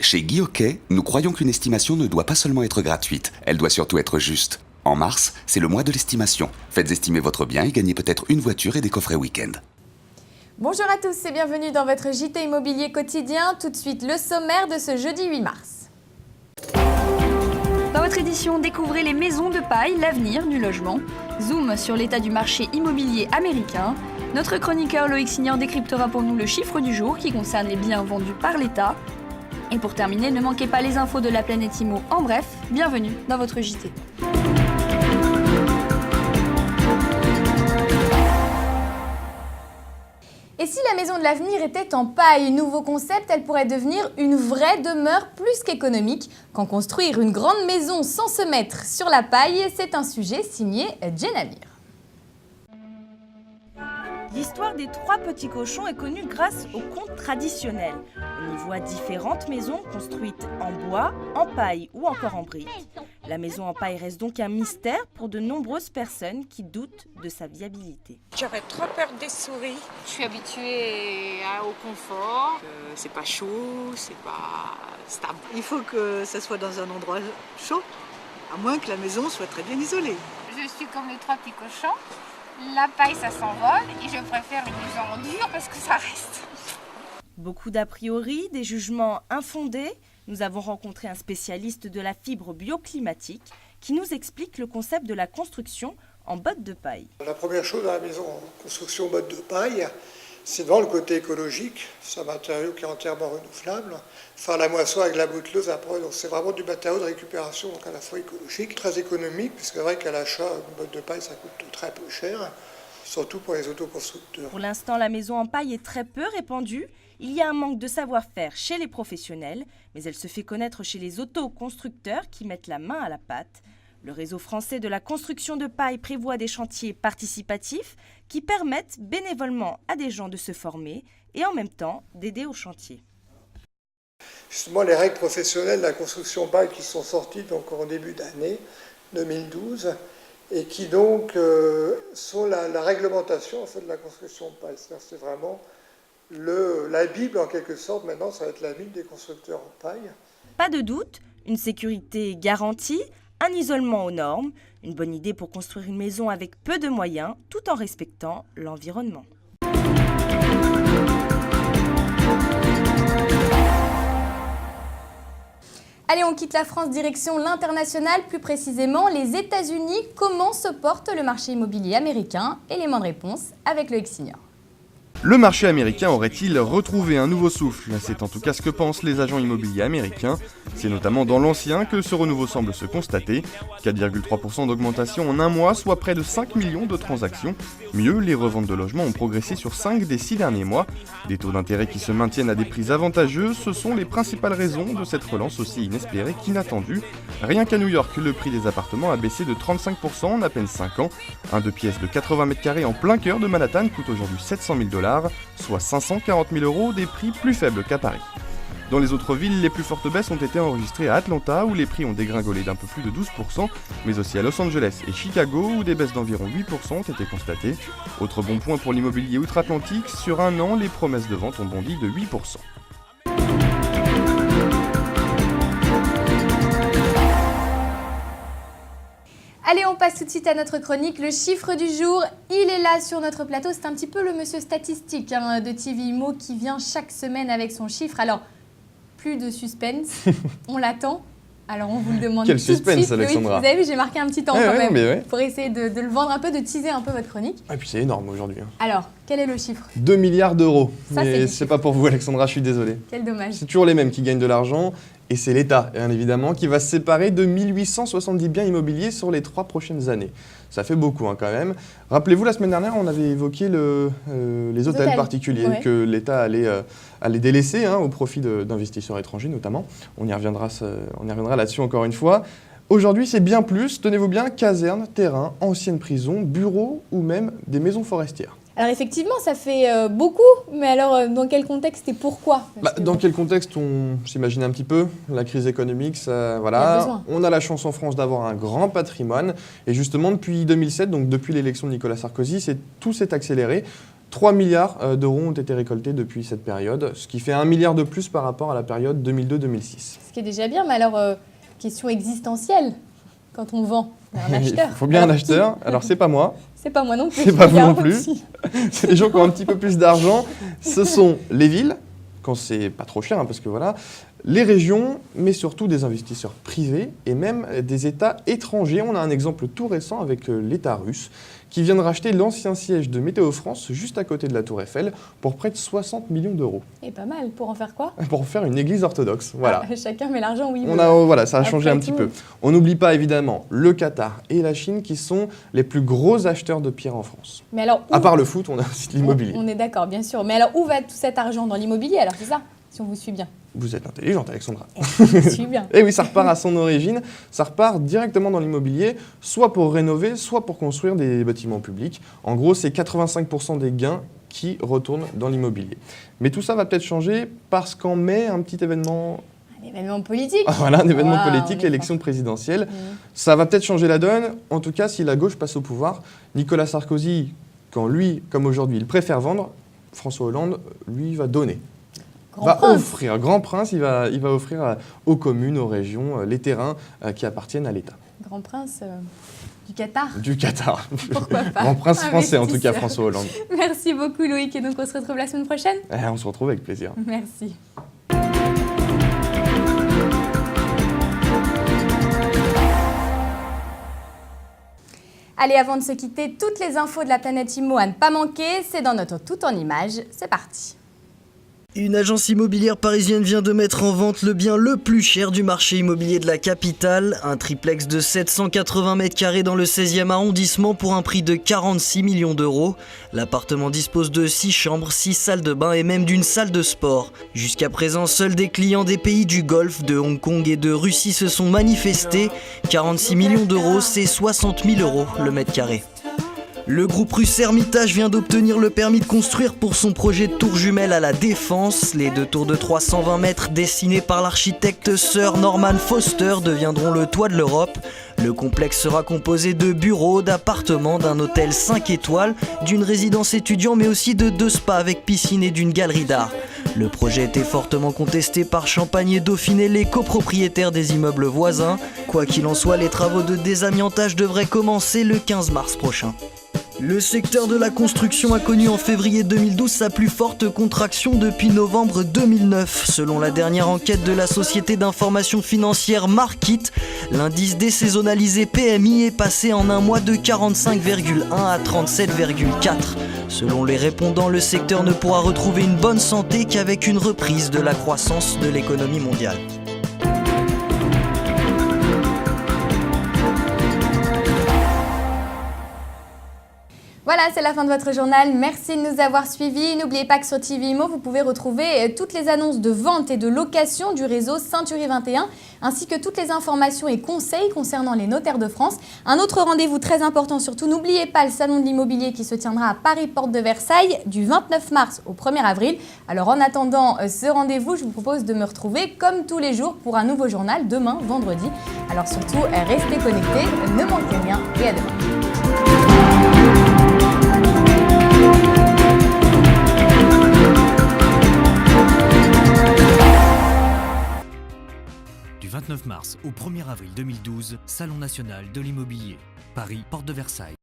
Chez Guy Hockey, nous croyons qu'une estimation ne doit pas seulement être gratuite, elle doit surtout être juste. En mars, c'est le mois de l'estimation. Faites estimer votre bien et gagnez peut-être une voiture et des coffrets week-end. Bonjour à tous et bienvenue dans votre JT Immobilier quotidien. Tout de suite, le sommaire de ce jeudi 8 mars. Dans votre édition, découvrez les maisons de paille, l'avenir du logement. Zoom sur l'état du marché immobilier américain. Notre chroniqueur Loïc Signor décryptera pour nous le chiffre du jour qui concerne les biens vendus par l'État. Et pour terminer, ne manquez pas les infos de la planète Immo. En bref, bienvenue dans votre JT. Et si la maison de l'avenir était en paille, nouveau concept, elle pourrait devenir une vraie demeure plus qu'économique. Quand construire une grande maison sans se mettre sur la paille, c'est un sujet signé Jen Amir. L'histoire des trois petits cochons est connue grâce aux contes traditionnels. On y voit différentes maisons construites en bois, en paille ou encore en briques. La maison en paille reste donc un mystère pour de nombreuses personnes qui doutent de sa viabilité. J'aurais trop peur des souris. Je suis habituée au confort. C'est pas chaud, c'est pas stable. Il faut que ça soit dans un endroit chaud, à moins que la maison soit très bien isolée. Je suis comme les trois petits cochons. La paille, ça s'envole et je préfère une maison en dur parce que ça reste. Beaucoup d'a priori, des jugements infondés. Nous avons rencontré un spécialiste de la fibre bioclimatique qui nous explique le concept de la construction en bottes de paille. La première chose dans la maison en construction bottes de paille, c'est dans le côté écologique. C'est un matériau qui est entièrement renouvelable. Faire la moisson avec la bouteleuse après, donc c'est vraiment du matériau de récupération, donc à la fois écologique, très économique, puisque c'est vrai qu'à l'achat, une botte de paille, ça coûte très peu cher, surtout pour les autoconstructeurs. Pour l'instant, la maison en paille est très peu répandue. Il y a un manque de savoir-faire chez les professionnels, mais elle se fait connaître chez les autoconstructeurs qui mettent la main à la pâte. Le réseau français de la construction de paille prévoit des chantiers participatifs qui permettent bénévolement à des gens de se former et en même temps d'aider au chantier. Justement, les règles professionnelles de la construction paille qui sont sorties donc en début d'année 2012 et qui donc sont la réglementation en fait, de la construction paille. C'est vraiment la Bible en quelque sorte. Maintenant, ça va être la Bible des constructeurs en paille. Pas de doute, une sécurité garantie, un isolement aux normes, une bonne idée pour construire une maison avec peu de moyens tout en respectant l'environnement. Allez, on quitte la France direction l'international, plus précisément les États-Unis. Comment se porte le marché immobilier américain? Élément de réponse avec Loïc Signor. Le marché américain aurait-il retrouvé un nouveau souffle? C'est en tout cas ce que pensent les agents immobiliers américains. C'est notamment dans l'ancien que ce renouveau semble se constater. 4,3% d'augmentation en un mois, soit près de 5 millions de transactions. Mieux, les reventes de logements ont progressé sur 5 des 6 derniers mois. Des taux d'intérêt qui se maintiennent à des prix avantageux, ce sont les principales raisons de cette relance aussi inespérée qu'inattendue. Rien qu'à New York, le prix des appartements a baissé de 35% en à peine 5 ans. Un 2 pièces de 80 mètres carrés en plein cœur de Manhattan coûte aujourd'hui 700 000 $, soit 540 000 €, des prix plus faibles qu'à Paris. Dans les autres villes, les plus fortes baisses ont été enregistrées à Atlanta, où les prix ont dégringolé d'un peu plus de 12%, mais aussi à Los Angeles et Chicago, où des baisses d'environ 8% ont été constatées. Autre bon point pour l'immobilier outre-Atlantique, sur un an, les promesses de vente ont bondi de 8%. Allez, on passe tout de suite à notre chronique, le chiffre du jour. Il est là sur notre plateau, c'est un petit peu le monsieur statistique de TV Immo qui vient chaque semaine avec son chiffre. Alors, plus de suspense, on l'attend. Alors, on vous le demande Quel tout de suspense, suite. Alexandra. Vous avez vu, j'ai marqué un petit temps quand même ouais. pour essayer de le vendre un peu, de teaser un peu votre chronique. Et puis c'est énorme aujourd'hui. Alors, quel est le chiffre? 2 milliards d'euros. Ça, Mais c'est c'est pas pour vous, Alexandra, je suis désolé. Quel dommage. C'est toujours les mêmes qui gagnent de l'argent. Et c'est l'État, bien évidemment, qui va se séparer de 1870 biens immobiliers sur les 3 prochaines années. Ça fait beaucoup quand même. Rappelez-vous, la semaine dernière, on avait évoqué les hôtels particuliers que l'État allait délaisser au profit d'investisseurs étrangers notamment. On y reviendra là-dessus encore une fois. Aujourd'hui, c'est bien plus, tenez-vous bien, casernes, terrains, anciennes prisons, bureaux ou même des maisons forestières. Alors effectivement, ça fait beaucoup, mais alors dans quel contexte et pourquoi? Dans quel contexte on s'imagine un petit peu? La crise économique, ça, voilà. On a la chance en France d'avoir un grand patrimoine. Et justement, depuis 2007, donc depuis l'élection de Nicolas Sarkozy, tout s'est accéléré. 3 milliards d'euros ont été récoltés depuis cette période, ce qui fait 1 milliard de plus par rapport à la période 2002-2006. Ce qui est déjà bien, mais alors, question existentielle, quand on vend, il y a un acheteur. Il faut bien un acheteur, alors c'est pas moi. C'est pas moi non plus. C'est pas vous Il y a non plus. aussi. C'est les gens qui ont un petit peu plus d'argent. Ce sont les villes, quand c'est pas trop cher, parce que voilà, les régions, mais surtout des investisseurs privés et même des États étrangers. On a un exemple tout récent avec l'État russe qui vient de racheter l'ancien siège de Météo France juste à côté de la Tour Eiffel pour près de 60 millions d'euros. Et pas mal, pour en faire quoi? Pour faire une église orthodoxe, voilà. Ah, chacun met l'argent où il veut. Voilà, ça a changé Après un petit tout. peu. On n'oublie pas évidemment le Qatar et la Chine qui sont les plus gros acheteurs de pierres en France. Mais alors, où- À part le foot, on a aussi de l'immobilier. On est d'accord, bien sûr. Mais alors, où va tout cet argent? Dans l'immobilier, alors, c'est ça? Si on vous suit bien. Vous êtes intelligente, Alexandra. Je vous suis bien. Et oui, ça repart à son origine, ça repart directement dans l'immobilier, soit pour rénover, soit pour construire des bâtiments publics. En gros, c'est 85% des gains qui retournent dans l'immobilier. Mais tout ça va peut-être changer parce qu'en mai, un petit événement, Un événement politique. voilà, un événement Waouh, politique, on est l'élection présidentielle, Mmh. ça va peut-être changer la donne. En tout cas, si la gauche passe au pouvoir, Nicolas Sarkozy, quand lui, comme aujourd'hui, il préfère vendre, François Hollande, lui, va donner. Grand Va prince. offrir, grand prince, il va offrir aux communes, aux régions, les terrains qui appartiennent à l'État. Grand prince du Qatar. Du Qatar. Pourquoi pas? Grand prince français, en tout cas, Investisseur. François Hollande. Merci beaucoup, Loïc. Et donc, on se retrouve la semaine prochaine. On se retrouve avec plaisir. Merci. Allez, avant de se quitter, toutes les infos de la planète Immo à ne pas manquer, c'est dans notre Tout en Images. C'est parti. Une agence immobilière parisienne vient de mettre en vente le bien le plus cher du marché immobilier de la capitale, un triplex de 780 mètres carrés dans le 16e arrondissement pour un prix de 46 millions d'euros. L'appartement dispose de 6 chambres, 6 salles de bain et même d'une salle de sport. Jusqu'à présent, seuls des clients des pays du Golfe, de Hong Kong et de Russie se sont manifestés. 46 millions d'euros, c'est 60 000 euros le mètre carré. Le groupe russe Hermitage vient d'obtenir le permis de construire pour son projet de tour jumelle à la Défense. Les 2 tours de 320 mètres dessinés par l'architecte Sir Norman Foster deviendront le toit de l'Europe. Le complexe sera composé de bureaux, d'appartements, d'un hôtel 5 étoiles, d'une résidence étudiant mais aussi de 2 spas avec piscine et d'une galerie d'art. Le projet était fortement contesté par Champagne et Dauphiné, les copropriétaires des immeubles voisins. Quoi qu'il en soit, les travaux de désamiantage devraient commencer le 15 mars prochain. Le secteur de la construction a connu en février 2012 sa plus forte contraction depuis novembre 2009. Selon la dernière enquête de la société d'information financière Markit, l'indice désaisonnalisé PMI est passé en un mois de 45,1 à 37,4. Selon les répondants, le secteur ne pourra retrouver une bonne santé qu'avec une reprise de la croissance de l'économie mondiale. Voilà, c'est la fin de votre journal. Merci de nous avoir suivis. N'oubliez pas que sur TV Immo, vous pouvez retrouver toutes les annonces de vente et de location du réseau Century 21, ainsi que toutes les informations et conseils concernant les notaires de France. Un autre rendez-vous très important surtout, n'oubliez pas le salon de l'immobilier qui se tiendra à Paris, porte de Versailles, du 29 mars au 1er avril. Alors en attendant ce rendez-vous, je vous propose de me retrouver comme tous les jours pour un nouveau journal demain, vendredi. Alors surtout, restez connectés, ne manquez rien et à demain. Du 29 mars au 1er avril 2012, Salon national de l'immobilier. Paris, porte de Versailles.